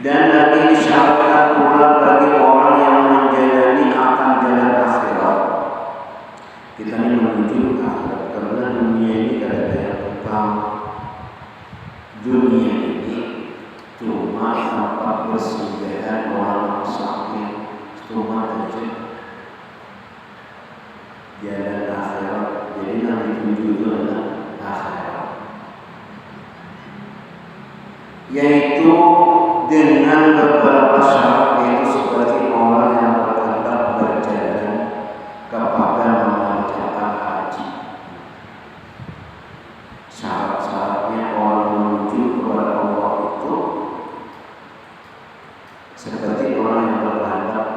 Dan Nabi disyaratkan pula bagi orang yang menjalani akan cuma aja jalan akhirat. Jadi yang dituju itu adalah akhirat, yaitu dengan beberapa syarat, yaitu seperti orang yang berkehendak berjalan kepada mengerjakan haji. Syarat-syaratnya orang menuju kepada Allah itu seperti orang yang berkehendak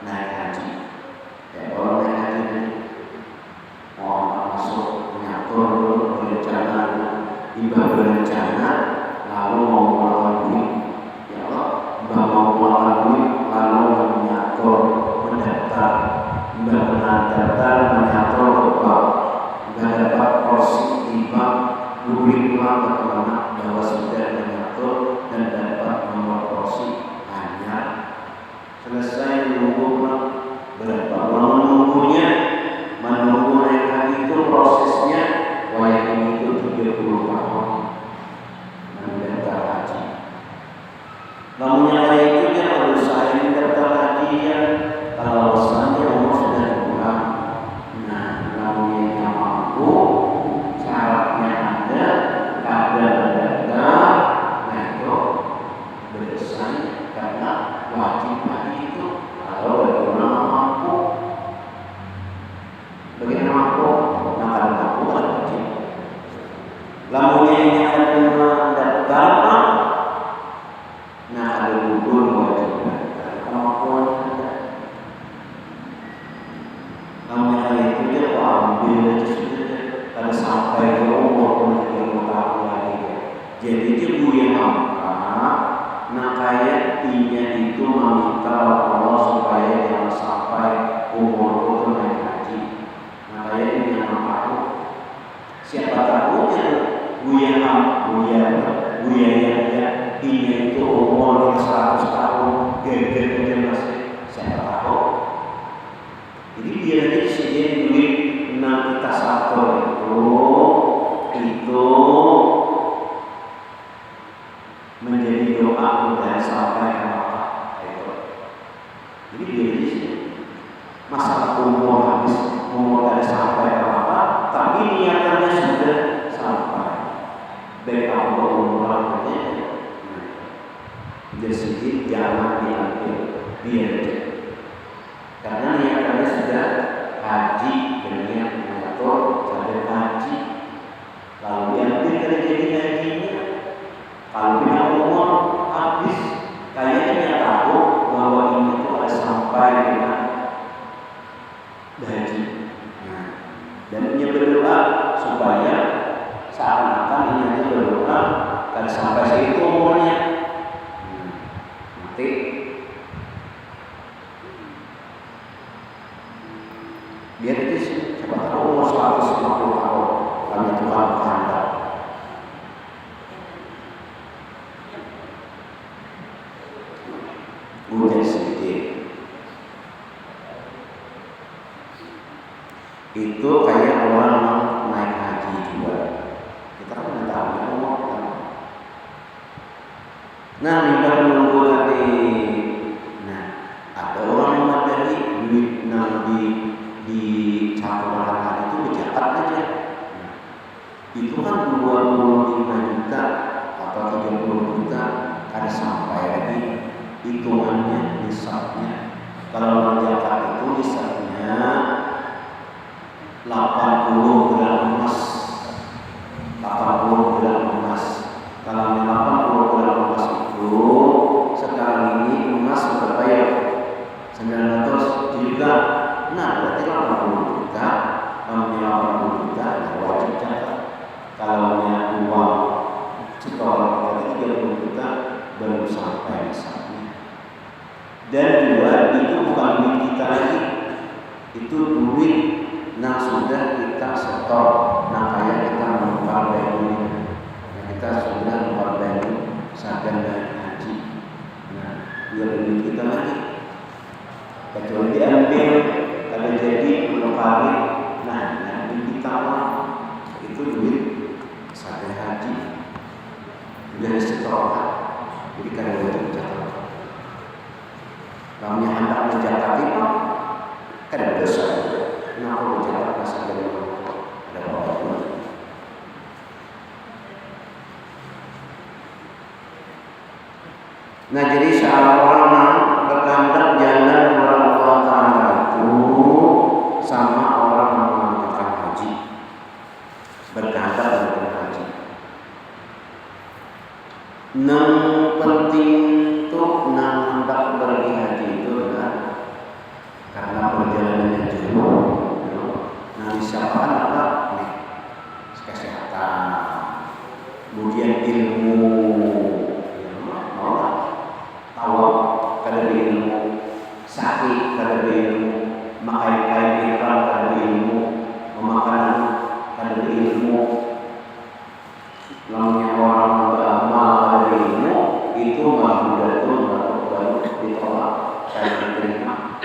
naik haji. Ya, orang naik haji orang masuk mengatur dulu, berencana, tiba berencana, lalu mau mengeluarkan duit. Ya Allah, mau mengeluarkan duit, lalu mengatur, mendaftar, mendaftar, mengatur bahwa dapat porsi tiba, publik pulang ke kemana bahwa sudah mengatur dan dapat nomor porsi hanya selesai menunggu berapa lama menunggunya. Menunggu naik haji itu prosesnya wayang itu 30 tahun mendaftar haji. Namun yang lain itu dia kalau saya mendaftar haji ya, kalau alasannya umur sudah kurang. Nah, namun yang mampu syaratnya ada, kadar mendaftar, nah itu berdesain karena wajib haji itu kalau bagaimana mampu. Bagaimana mampu? Nah, kalau mampu ada wajib. Lamunnya ini ada mendaftar, nah ada gugur wajib mendaftar. Kemampuan ada. Namun yang itu dia ambil aja sudah. Kalau sampai ke umur 30 tahun lagi, jadi dia buya hampa. Nah kayak inya itu meminta Allah supaya jangan sampai umur itu naik haji. Nah kayak ini yang mampu. Siapa tahu ya buya ya inya itu umur 100 tahun, gede masih. Siapa tahu. Jadi dia di sini duit 6 kita satu itu menjadi doa dan sampai ke Makkah. Jadi dia di sini masalah umur habis, umur dari sampai ke Makkah, tapi niatannya sudah sampai. Baik Allah umurnya, jadi sedikit jangan diambil biar aja. Karena niatannya sudah haji, berniat mengatur sampai haji. Lalu diambil dari jadi hajinya. Kalau dia umur habis, kayaknya tahu bahwa ini itu harus sampai dengan haji. Nah, dan dia berdoa supaya seakan-akan ini berdoa dan sampai segitu umurnya. Nanti dia itu siapa tahu umur 150 tahun kami Tuhan kehendak. Udah sedikit itu kayak orang naik haji juga. Kita kan nggak tahu ya umur kan. Nah, minta menunggu tadi. Nah, ada orang yang dari duit di campuran hari itu berjabat aja. Nah, itu kan 25 juta atau 30 juta ada sampai lagi hitungannya, nisabnya. Kalau menjabat itu nisabnya 80 gram emas. 80 gram emas. Kalau 80 gram emas itu sekarang ini emas berapa ya? 900 juta. Nah, berarti 80 juta, 80 juta wajib catat. Kalau uang setoran kita 30 juta baru sampai nisabnya. Dan juga itu bukan duit kita lagi, itu duit yang sudah kita setor. Nah kayak kita menukar value, kita sudah menukar value sagan dan haji. Nah dia duit kita lagi, kecuali diambil kalau jadi menukari. Nah yang duit kita itu duit sagan haji sudah disetorkan. Jadi kalau itu catat. Kamu hendak menjaga kita, kan ada dosa. Kenapa menjaga masa dari ada apa-apa? Nah, jadi seorang berkehendak jalan kepada Allah Ta'ala itu sama orang yang menunaikan haji, berkehendak melakukan haji. Yang penting untuk hendak pergi haji itu adalah karena perjalanannya jauh. Nah, disiapkan apa? Nih, kesehatan, kemudian ilmu, tahu kada ilmu, sakit kada ilmu, makai ikan kada ilmu, memakan kada ilmu, namanya orang beramal kada ilmu itu baru ditolak kada diterima.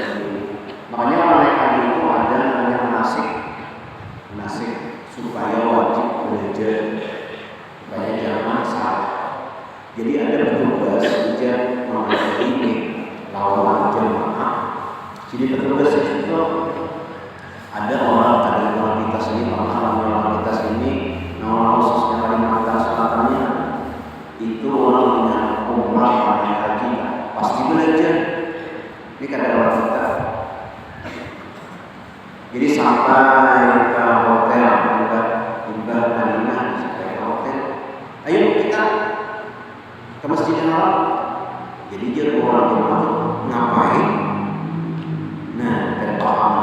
Makanya orang naik haji itu ada namanya manasik supaya wajib belajar, supaya jangan salah. Jadi ada petugas sejak menghadiri lawan jemaah. Jadi petugas itu ada orang kita sini, orang kita sini, orang khususnya Kalimantan Selatannya itu orang yang umrah naik haji pasti belajar. Ini kan ada orang kita. Jadi sampai ke hotel, juga Madinah sampai ke hotel. Ayo kita ke Masjidil Haram. Jadi dia orang jemaah ngapain? Nah, kita paham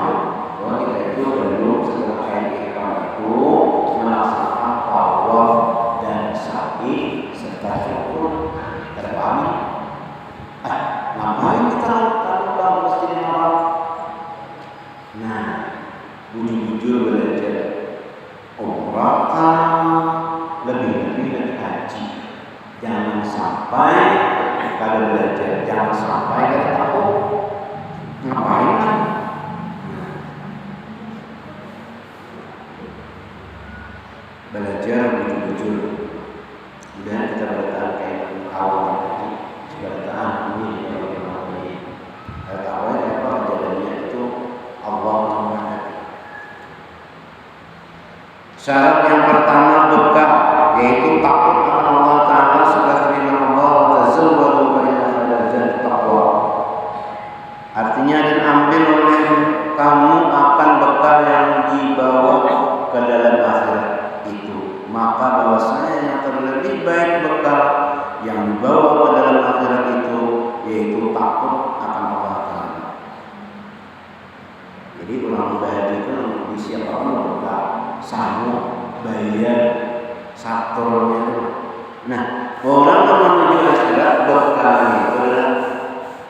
bahwa kita itu belum setelah ihram itu melaksanakan tawaf dan sa'i serta rukun. Kita pahami? Ngapain kita ke Masjidil Haram? Nah, bujur-bujur belajar umrah lebih-lebih dari haji. Jangan sampai kada belajar, jangan sampai kada tahu ngapain kan. Belajar bujur-bujur. Kemudian kita bertahan kayak awal tadi, bertahan ini kada tahu apa jalannya itu Allah Muhammad. Syarat yang pertama bekal, yaitu takut akan Allah Ta'ala sebagai firman Allah, tazawwadu fa inna khairal taqwa. Artinya, dan ambil oleh kamu akan bekal yang dibawa ke dalam akhirat itu. Maka bahwasanya yang terlebih baik bekal yang dibawa ke dalam akhirat itu yaitu takut akan Allah Ta'ala. Jadi orang bayar itu siapapun bekal, sanggup bayar satornya. Nah, orang yang menuju akhirat bekalnya itu adalah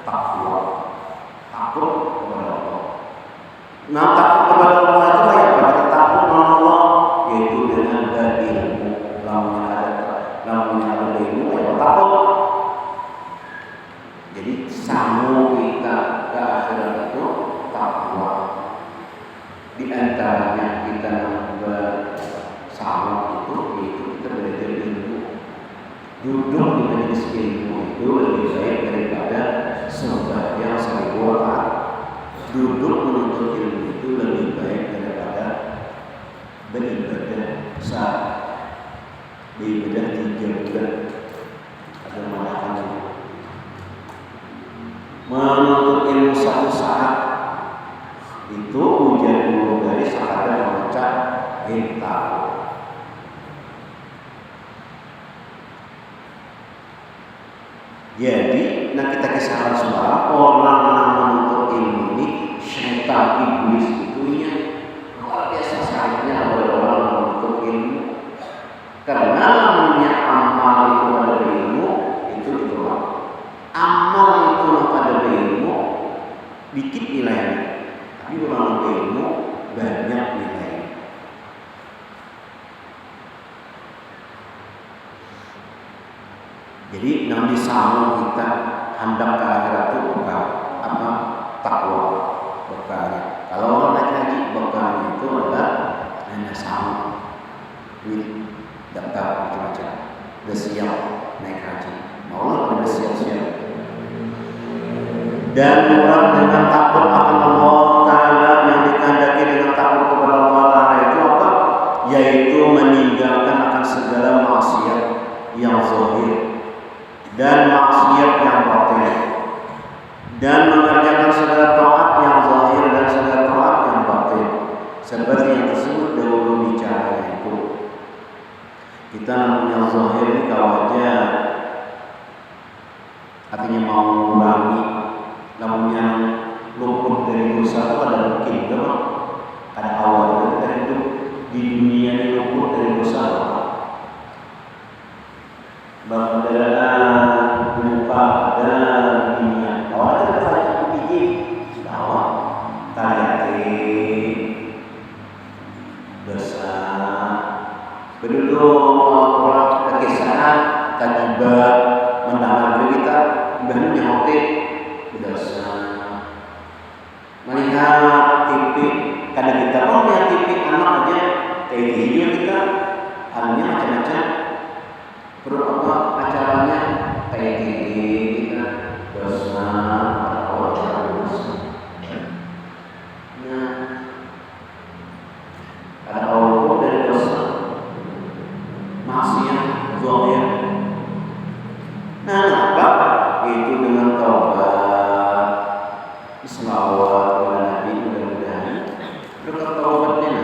takwa, takut kepada Allah. Nah, takut kepada Allah itu kayak apa? Kita takut kepada Allah yaitu dengan berilmu. Lamanya ada ilmu, ya takut. Jadi sanggup kita ke akhirat itu takwa. Di antaranya kita bersama itu kita belajar ilmu. Duduk di majelis ilmu itu lebih baik daripada sembahyang 1000 rakaat. Duduk menuntut ilmu itu lebih baik daripada beribadah saat beribadah 3 bulan. Ada mengatakan menuntut ilmu 1 saat itu hujan dulu dari sekadar memecah bintang. Jadi, nah kita kisahkan semua orang yang menuntut ilmu ini, syaitan iblis itu ya luar biasa sakitnya oleh orang yang menuntut ilmu. Karena namanya amal itu pada ilmu itu ditolak. Amal itu pada ilmu dikit nilainya. Tapi orang ilmu banyak nilai. Jadi nanti sama kita hendak ke akhirat itu bekal apa? Takwa bekalnya. Kalau orang naik haji bekalnya itu adalah hanya sama duit daftar macam-macam. Udah siap naik haji. Mau lah udah siap-siap. dan murad dengan takut akan Allah Ta'ala, yang dikehendaki dengan takut kepada Allah Ta'ala itu apa? Yaitu meninggalkan akan segala maksiat yang zahir dan maksiat yang batin, dan mengerjakan segala taat yang zahir dan segala taat yang batin, seperti yang tersebut dahulu bicaranya itu. Kita namanya zahir ini kalau aja artinya mau mengurangi, namun yang luput dari dosa itu ada mungkin juga, ada awal dari itu di dunia ini luput dari dosa. Berkeadaan lupa dan dunia. Awal itu saya pikir bahwa tadi dosa. Berdulu orang kekisahan terlibat mendengar kita baru nyahote dosa. Melihat TV, kadang kita melihat TV anak aja kayak gini kita, anunya macam-macam. Perlu apa acaranya kayak gini kita dosa atau dosa. Nah, ada Allah dari dosa, maksiat, zahir. Nah, apa? Itu dengan taubat, selawat kepada Nabi, mudah-mudahan berkat taubatnya,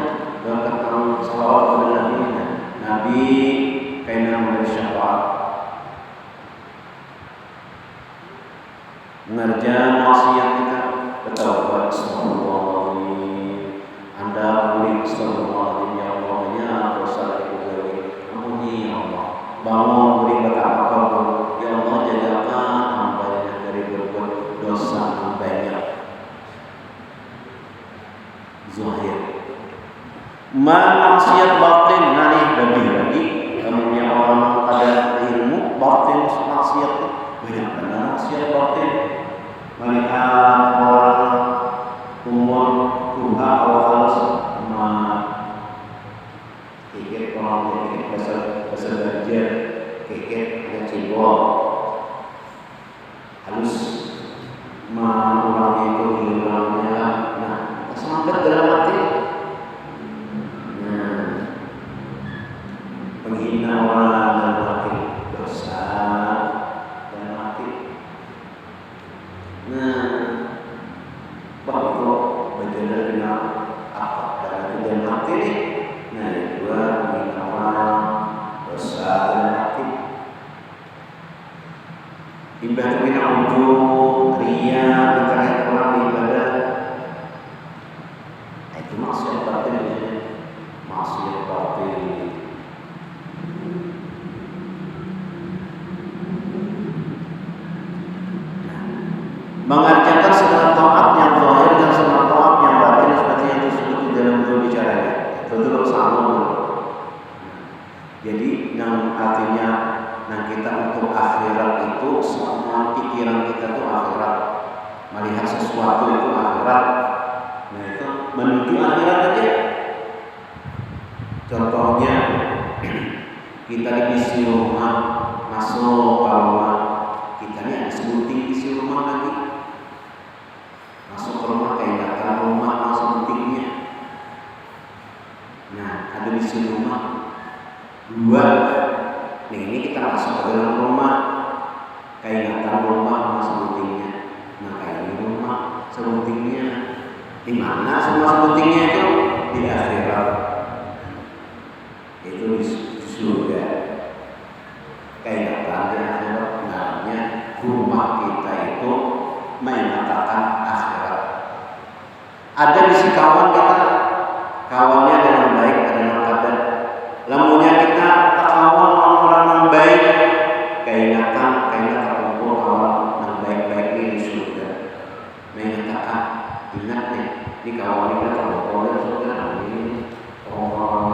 berkat selawat kepada Nabi kainan memberi syafaat, mengerjakan maksiat kita bertaubat. Astagfirullahaladzim, Anda boleh astagfirullahaladzim, ya Allah, banyak dosa yang saya ampuni ya Allah. Bangun beri berkata kabul, ya Allah, jagakan hamba-Nya dari berbuat dosa yang banyak zahir. Maksiat batin, nani lebih lagi. Namanya orang ada ilmu batin, maksiat banyak benar maksiat batin. Melihat orang umur Tuhan awal sama keket orang keket pasal belajar keket ada cebol halus orang itu hilangnya. Nah, semangat dalam hati. Menghina orang dan mati dosa dan mati. Nah, bahwa berjalan dengan apa dan mati nih. Nah, yang kedua menghina orang, dosa dan mati. Ibadah bina ujung, ria, bicara orang ibadah. Itu maksiat batin, maksiat batin. Mengerjakan segala taat yang zahir dan segala taat yang batin seperti yang disebut di dalam bicaranya. Betul sama. Jadi yang artinya kita untuk akhirat itu semua pikiran kita itu akhirat, melihat sesuatu itu akhirat. Nah itu menuju akhirat aja. Contohnya kita diisi rumah, masuk ke rumah, kita ini ada sebuting isi rumah lagi. Masuk ke rumah kayak datang rumah langsung pentingnya. Nah, ada di sini rumah dua. Nah, ini kita masuk ke dalam rumah kayak datang rumah langsung pentingnya. Nah, kayak ini rumah sebutingnya. Di mana semua sebutingnya itu? Di akhirat. Itu di surga. Kayak datang di akhirat. Namanya rumah kita itu mengatakan akhirat. Ada di si kawan kita, kawannya ada yang baik, ada yang kader. Lamunnya kita tak kawan orang yang baik, kainatan terkumpul kawan yang baik-baik ini di surga. Mengatakan, ingat nih, di kawan kita terkumpul di surga. Ini orang-orang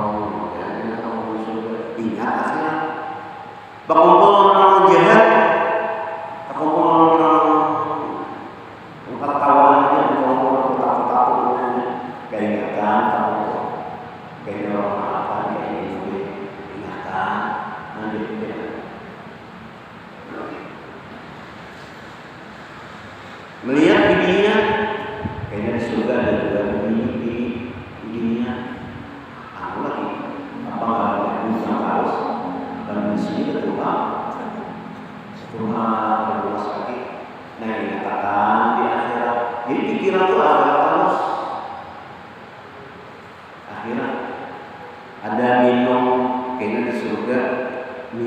yang terkumpul di surga. Ingat akhirat. Berkumpul orang jahat, terkumpul orang kawan aja berkumpul takut kainatan kayak orang apa kayak ini ingatan nanti melihat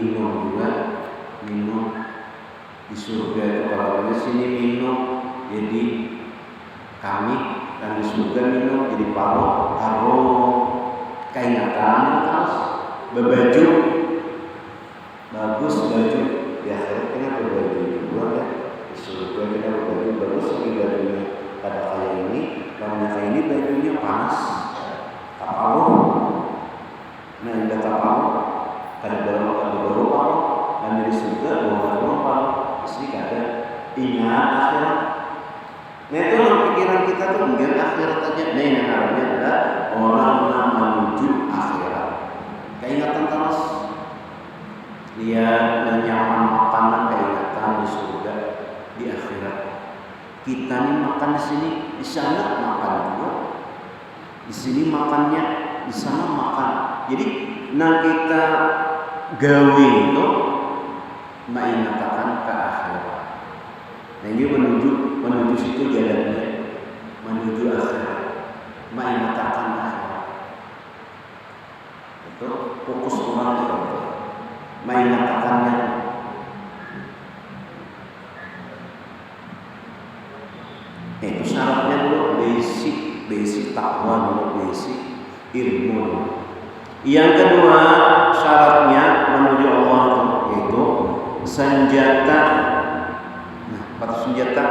minum juga, minum di surga itu kalau di sini minum jadi kami, dan di surga minum jadi palo, harum, keingatan terus berbaju bagus, baju di akhirat kita berbaju juga ya, di surga kita berbaju bagus, tapi bajunya pada kayak ini, kalau kayak ini bajunya panas, kapal, nah indah kapal, kada baru palo, dan di surga baru palo, pasti kada ingat akhirat. Nah itu pikiran kita tuh mungkin akhirat aja. Nah yang namanya adalah orang yang menuju akhirat. Keingatan terus, lihat nyaman makanan, keingatan di surga, di akhirat. Kita nih makan di sini, di sana makan juga. Di sini makannya, di sana makan. Jadi, nah kita gawe itu mengatakan ke akhirat. Nah ini menuju situ jalannya, menuju akhirat, mengatakan akhirat. Itu fokus orang itu, mengatakannya. Itu syaratnya dulu basic takwa dulu, basic ilmu. Yang kedua syaratnya menuju Allah itu senjata. Nah, senjata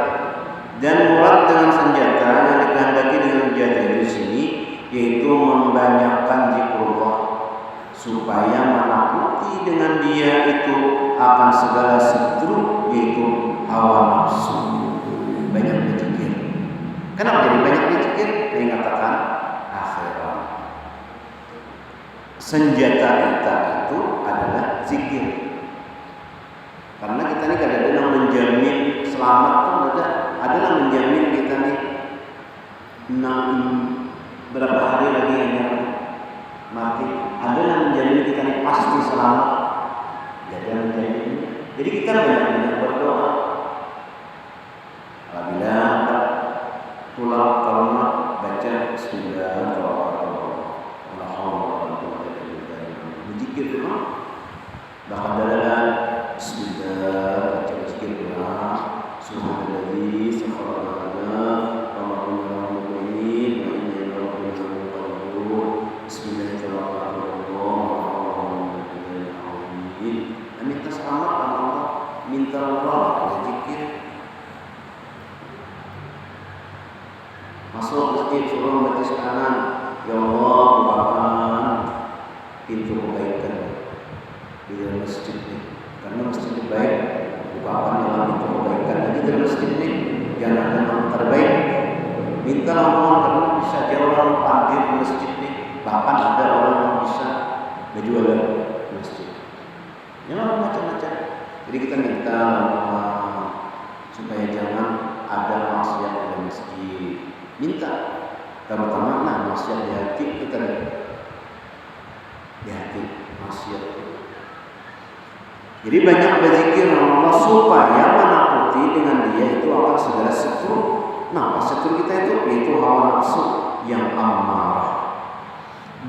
dan murad dengan senjata yang dikehendaki dengan senjata di sini yaitu membanyakkan zikrullah supaya menakuti dengan dia itu akan segala setruk yaitu hawa nafsu. Banyak berzikir. Kenapa jadi banyak berzikir? Dia mengatakan akhirat. Senjata kita itu adalah zikir. Karena kita ini kadang-kadang menjamin selamat pun adalah menjamin kita nih berapa hari lagi yang mati, adalah menjamin kita nih pasti selamat. Jadi kita banyak berdoa. Apabila pulang ke rumah baca Bismillahirrahmanirrahim, berzikir dulu. Bahkan dalam Bismillah baca berzikir dulu. Subhanalladzi sakhkhara lana wa ma kunna muqrinin wa inna ila rabbina lamunqalibun. Bismillahirrahmanirrahim. Minta selamat Allah, minta Allah berzikir. Masuk masjid suruh baca kanan, ya Allah bukakan pintu kebaikan di dalam masjid ini. Karena masjid ini baik, bukakan dalam pintu kebaikan. Jadi dalam masjid ini jangan ada yang terbaik. Minta Allah karena bisa jauh orang panggil di masjid ini. Bahkan ada orang yang bisa berjualan di masjid. Jangan macam-macam. Jadi kita minta supaya jangan ada maksiat di masjid. Minta, terutama maksiat di hati kita, di hati maksiat. Jadi banyak berzikir Allah supaya menakuti dengan dia itu akan segala setruk. Nah, setruk kita itu yaitu hawa nafsu yang amarah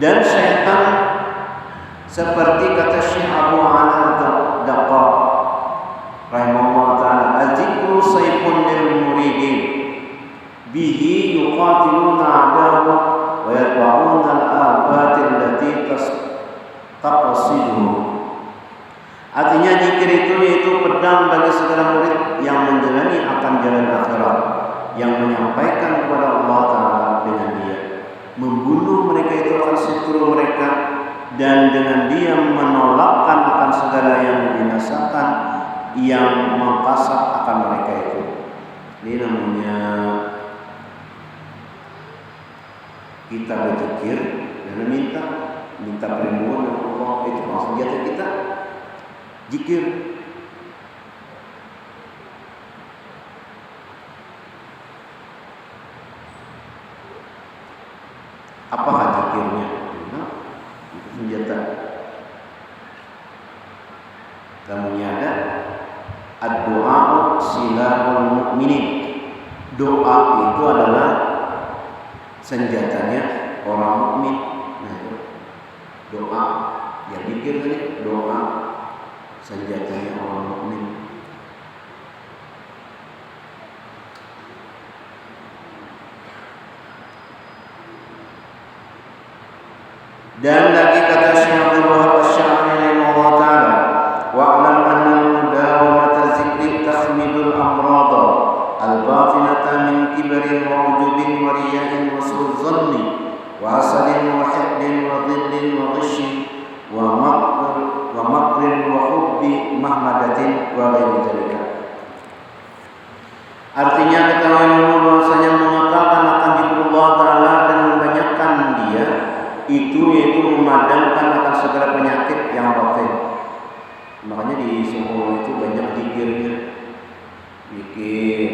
dan syaitan, seperti kata Syekh Abu Ala Daqqaq rahimahullah taala, az-zikru sayfun lil muridin bihi yuqatiluna a'dahu wa yatba'una al-abati allati taqsiduhu. Artinya zikir itu yaitu pedang bagi segala murid yang menjalani akan jalan akhirat, yang menyampaikan kepada Allah Ta'ala dengan dia, membunuh mereka itu akan setruk mereka, dan dengan dia menolakkan akan segala yang membinasakan, yang mengkasap akan mereka itu. Ini namanya kita berzikir dan minta perlindungan dari Allah. Itu maksud senjata kita, zikir. Apakah zikirnya? Itu senjata. Kamunya ada ad-doa silahul mu'minin. Doa itu adalah senjatanya orang mukmin. Nah, doa, ya zikir tadi doa. senjatanya orang mukmin. Dan lagi kata Syekh Abdul Wahab Asy-Sya'rani rahimahullah taala, wa'lam anna mudawamata dzikri takhmidul amrada al-batinata min kibarin wa ujubin wa riyain wa su'udz dhanni wa hasadin wa hiqdin wa dhillin wa ghishin wa makrin wa hubbi mahmadatin wa ghairi dzalika. Artinya ketahuilah bahwasanya mengekalkan akan zikrullah taala dan membanyakkan dia itu yaitu memadamkan akan segala penyakit yang batin. Makanya di Solo itu banyak zikirnya, zikir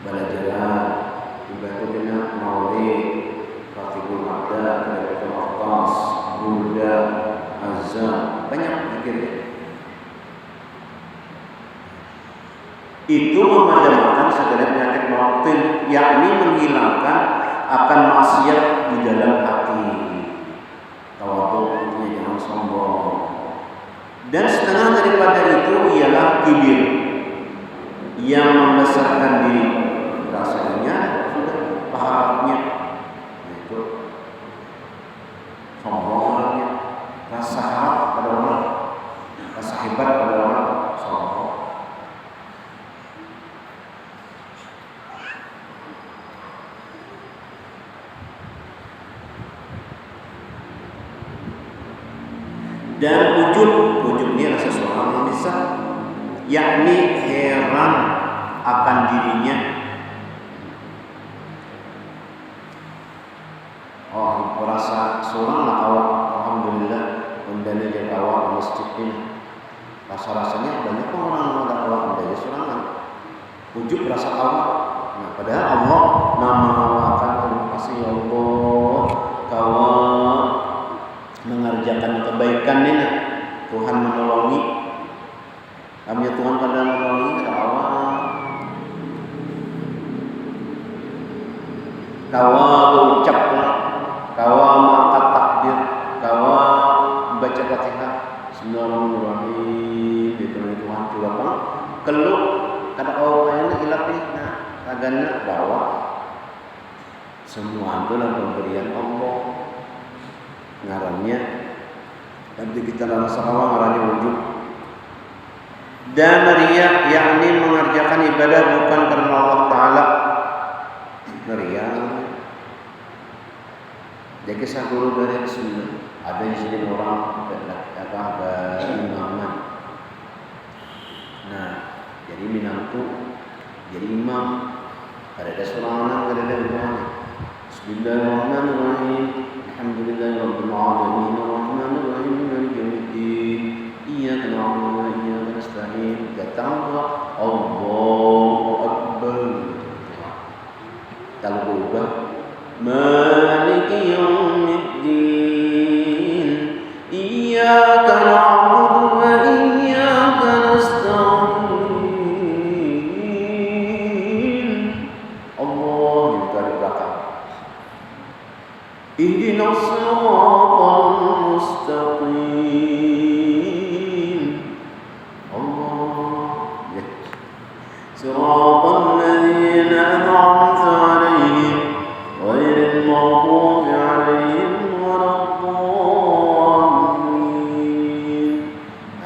balajaran, ibadahnya maulid, fatihul ada, tadabur atas, burda, azan, banyak zikirnya. Itu memadamkan segala penyakit batin, yakni menghilangkan akan maksiat di dalam hati. Tawadhu artinya jangan sombong. Dan setengah daripada itu ialah kibir yang membesarkan diri. Rasanya sudah pahalanya itu sombong orangnya, rasa harap pada orang, rasa hebat pada orang, sombong. Dan ujub ini rasa seorang yang bisa, yakni heran akan dirinya. Oh, merasa seorang lah awak, alhamdulillah, mendana jaga awak masjid ini. Rasa-rasanya banyak orang yang ada awak mendana seorangan. Ujub rasa awak. Nah, padahal Allah nama akan terima kasih ya Allah, kawan mengerjakan kebaikan ini, Tuhan menolongi. Kami Tuhan pada menolongi kita awal. Kawa berucap, kawa mengangkat takbir, kawa membaca Fatihah, Bismillahirrahmanirrahim. Itu Tuhan coba bang. Keluh kata awalnya hilap nih, nah agaknya bawa semua itu adalah pemberian Allah. Ngarannya nanti kita rasa awal ngarannya wujud. Dan riya yakni mengerjakan ibadah bukan karena Allah Ta'ala. Riya jadi kisah dulu dari Sunnah. Ada di sini orang imaman. Nah, jadi minangku jadi imam. Ada seorang anak ada imam. Bismillahirrahmanirrahim. Alhamdulillahirabbil alamin arrahmanir rahim maliki yaumiddin. Iyyaka na'budu wa iyyaka nasta'in. Datang Allahu akbar. Kalau berubah maliki yaumiddin. Iyyaka na'budu wa iyyaka nasta'in. Allah dari belakang. Ihdinas siratal mustaqim. Allah. Ya. Siratal ladzina an'amta 'alaihim ghairil maghdubi 'alaihim waladdallin.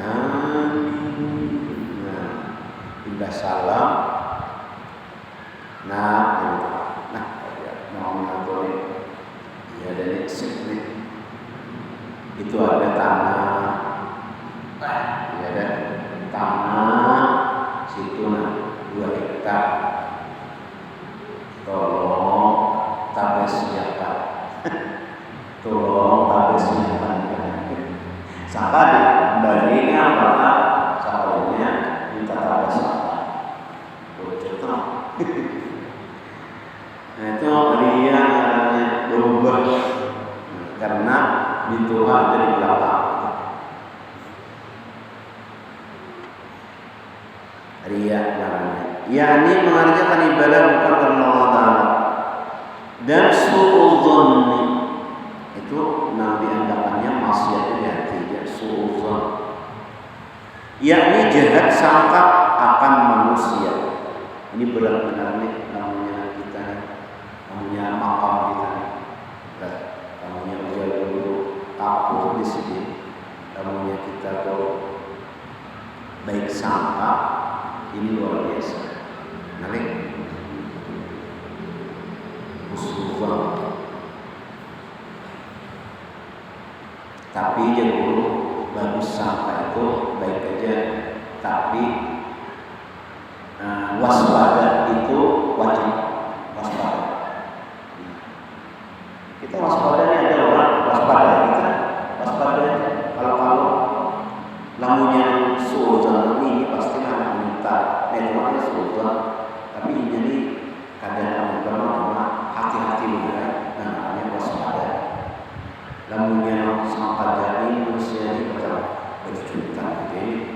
Amin. Indah salam. Mau mengatur ya dari sekret itu ada tanah, ya ada tanah situ 2 hektar. Tolong tabes siapkan. Tolong tabes siapkan. Sampai baginya apakah salahnya minta tabes apa? Bocor. Nah itu riya namanya berubah karena dituhan dari belakang. Riya namanya, yakni mengerjakan ibadah bukan karena Allah Ta'ala. Dan su'udzon itu dianggapnya maksiat di hati, ya su'udzon. yakni jahat sangka akan manusia. Ini berat benar nih namanya kita, namanya makam kita nih. Berat, namanya ujar dulu takut di sini, namanya kita tuh baik sangka, ini luar biasa. Nalik, husnuzan. Tapi ya dulu bagus sangka itu baik aja, tapi waspada itu wajib waspada. Kita waspada ini ada orang waspada kita waspada. Kalau lamunya sultan ini pasti akan minta networknya sultan, tapi ini kadang cuma hati-hati benar, namanya waspada. Lamunya sama jadi manusia ini berjuta ini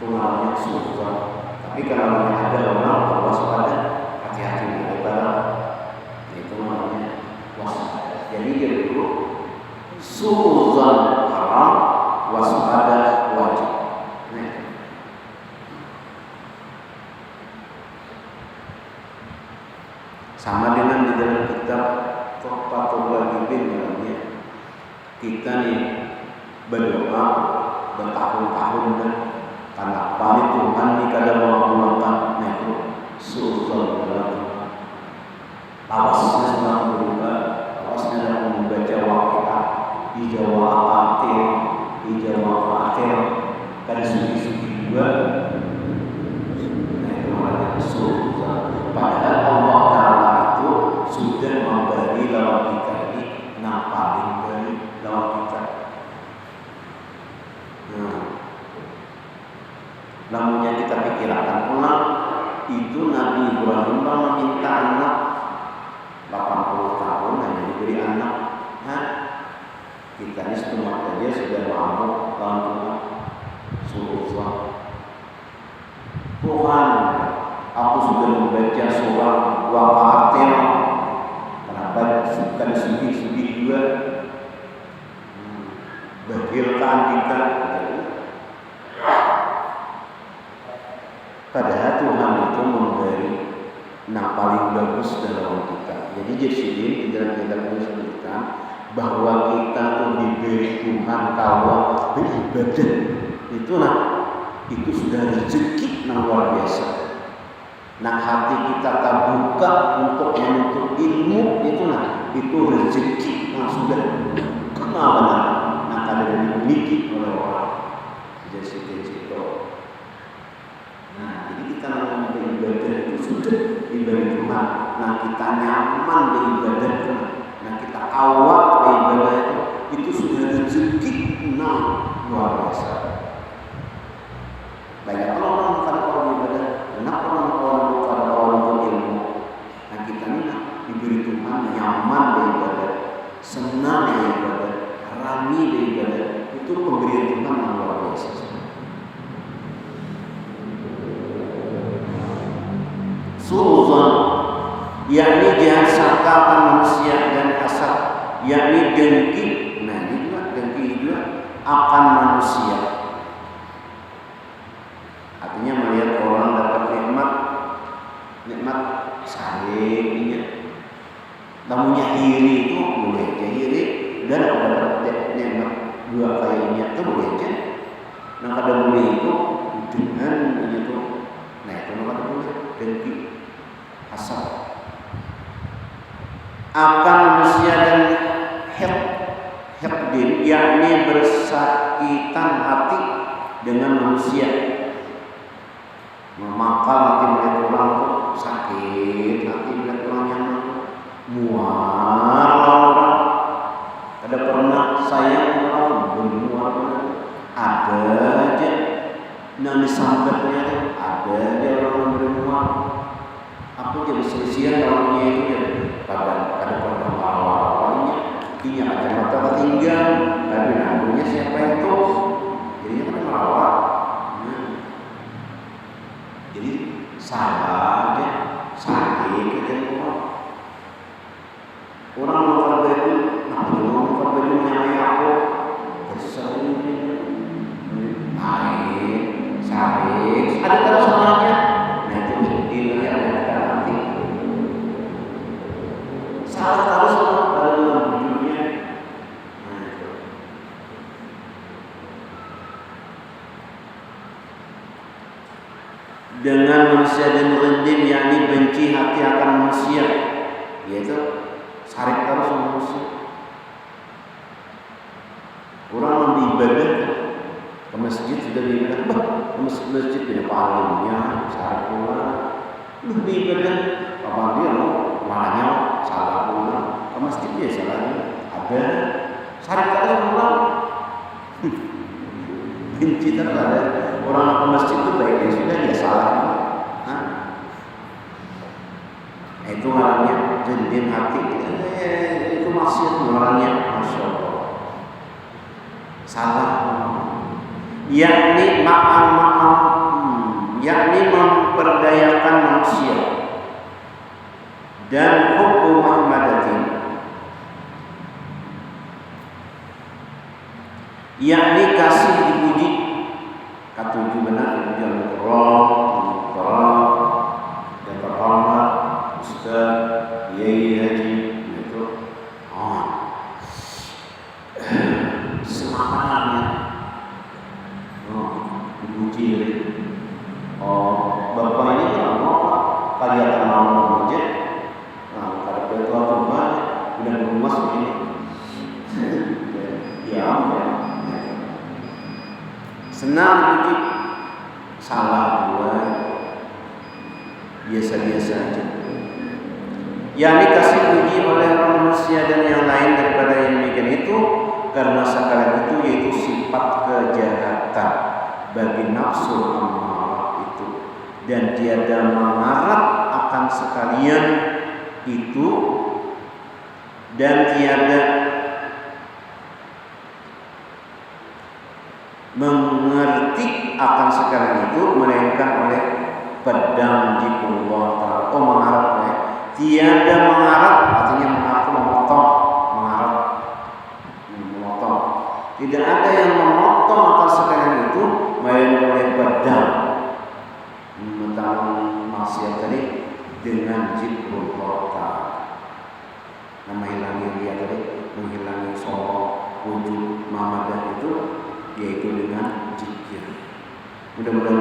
tunarnya sultan. Tapi kalau ada orang waspada, hati-hati daripada itu namanya waspada. Jadi dia dulu sultan haram, waspada wajib. Sama dengan di dalam kitab Tuhfatul Ghafilin namanya, kita nih berdoa bertahun-tahun dan karena paling Tuhan nih kadang mengabulkan itu sultan dalam awasnya sedang berubah, awasnya dalam membaca waqiah di Jawa Akhir, di Jawa Akhir kan sugi-sugi juga. Nah itu namanya sultan. Padahal Allah Ta'ala itu sudah memberi lawan kita ini paling dari lawan kita. Namunnya kita pikirkan ulang, itu Nabi Ibrahim meminta anak 80 tahun hanya diberi anak. Kita ini setengah saja sudah mau lawan Tuhan. Surah Tuhan, aku sudah membaca surah Waqiah. Kenapa bukan sugi-sugi juga? Bagilkan kita. Padahal Tuhan itu memberi paling bagus dalam kita. Jadi Jessidin di dalam kitab disebutkan bahwa kita tuh diberi Tuhan kawan beribadah itu sudah rezeki yang luar biasa. Hati kita terbuka untuk menuntut ilmu itu rezeki yang sudah kenal benar. Kadang dimiliki oleh orang. Jessidin itu. Jadi kita beribadah itu sudah diberi Tuhan. Kita nyaman beribadah Tuhan. Kita awak beribadah itu sudah rezeki luar biasa. Banyak orang pada orang beribadah, kenapa orang pada orang berilmu? Kita ini diberi Tuhan nyaman beribadah, senang beribadah, rami beribadah. Itu pemberian Tuhan yang luar biasa. Sulzon, yakni jahat sangka akan manusia dan hasad, yakni dengki. Ini juga dengki juga akan manusia. Artinya melihat orang dapat nikmat saling. Namunnya iri itu boleh aja iri dan dapat nikmat dua kalinya itu boleh aja. Kada boleh itu dengan itu. Itu kada boleh dengki. Hasad akan manusia dan hikdin, yakni bersakitan hati dengan manusia. Maka hati melihat orang itu sakit, hati melihat orang yang muar orang. Ada pernah sayang orang bermuar, ada aja yang disambatnya, ada aja orang yang bermuar. Aku jadi selisihan orangnya itu ya pada pernah awalnya punya kacamata tinggal, tapi namanya siapa itu? Jadinya kan merawat. Jadi salah aja, sakit kita orang mau baju, mau baju nyamai aku, besar ini, salah terus pada dalam hidupnya. Nah, itu. Dengan manusia dan murindin, yakni benci hati akan manusia, yaitu sarik terus manusia. Orang beribadah ke masjid sudah beribadah, ke masjid punya pahalanya, sarik pula. Lebih beribadah, apa dia mau warnanya salah pula, ke masjid dia salahnya ada, sarik terus orang. Benci terhadap orang ke masjid itu baiknya sudah dia salah. Itu orangnya jendin hati, itu maksiat orangnya, masya Allah. Salah, yakni yakni memperdayakan manusia dan hubbu Muhammadatin, yakni kasih dipuji, katuju benar dipuji Allah dan terhormat Ustaz, Kiai Haji itu semangatnya dipuji. Bapak ini kalau mau kelihatan mau aja, kalau ketua rumah udah merumas begini, ya senang dipuji. Salah buat biasa-biasa aja. Yang dikasih puji oleh manusia dan yang lain daripada yang demikian itu, karena sekalian itu yaitu sifat kejahatan bagi nafsu amarah itu, dan tiada mengarah akan sekalian itu, dan tiada mengerti akan sekalian itu melainkan oleh pedang jikullah ta'ala. Mengharap ya. Tiada mengharap, artinya mengharap itu memotong, memotong. Tidak ada yang memotong akan sekalian itu melainkan oleh pedang. Tentang maksiat tadi dengan jikullah ta'ala. Menghilangi ria tadi, menghilangi sombong, wujud mamadah itu, yaitu dengan zikir. Mudah-mudahan